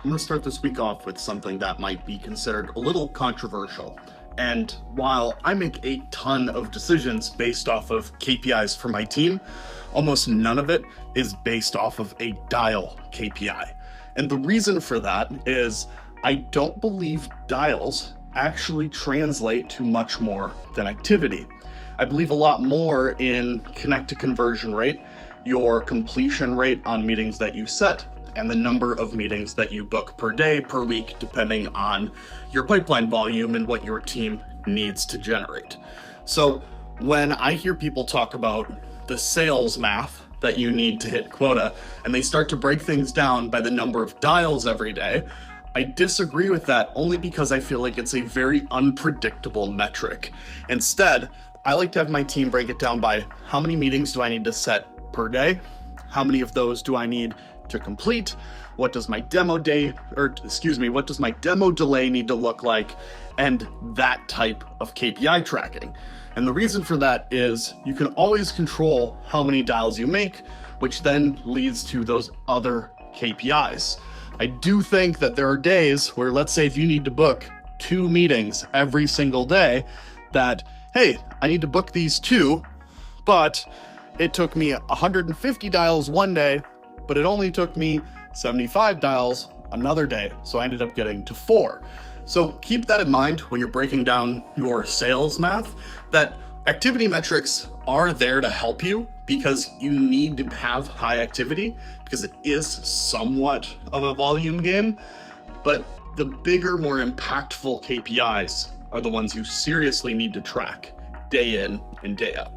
I'm going to start this week off with something that might be considered a little controversial. And while I make a ton of decisions based off of KPIs for my team, almost none of it is based off of a dial KPI. And the reason for that is I don't believe dials actually translate to much more than activity. I believe a lot more in connect to conversion rate, your completion rate on meetings that you set, and the number of meetings that you book per day, per week, depending on your pipeline volume and what your team needs to generate. So when I hear people talk about the sales math that you need to hit quota, and they start to break things down by the number of dials every day, I disagree with that only because I feel like it's a very unpredictable metric. Instead, I like to have my team break it down by how many meetings do I need to set per day? How many of those do I need to complete? What does my demo delay need to look like? And that type of KPI tracking. And the reason for that is you can always control how many dials you make, which then leads to those other KPIs. I do think that there are days where, let's say if you need to book 2 meetings every single day, that, hey, I need to book these 2, but it took me 150 dials one day, but it only took me 75 dials another day. So I ended up getting to 4. So keep that in mind when you're breaking down your sales math, that activity metrics are there to help you because you need to have high activity because it is somewhat of a volume game. But the bigger, more impactful KPIs are the ones you seriously need to track day in and day out.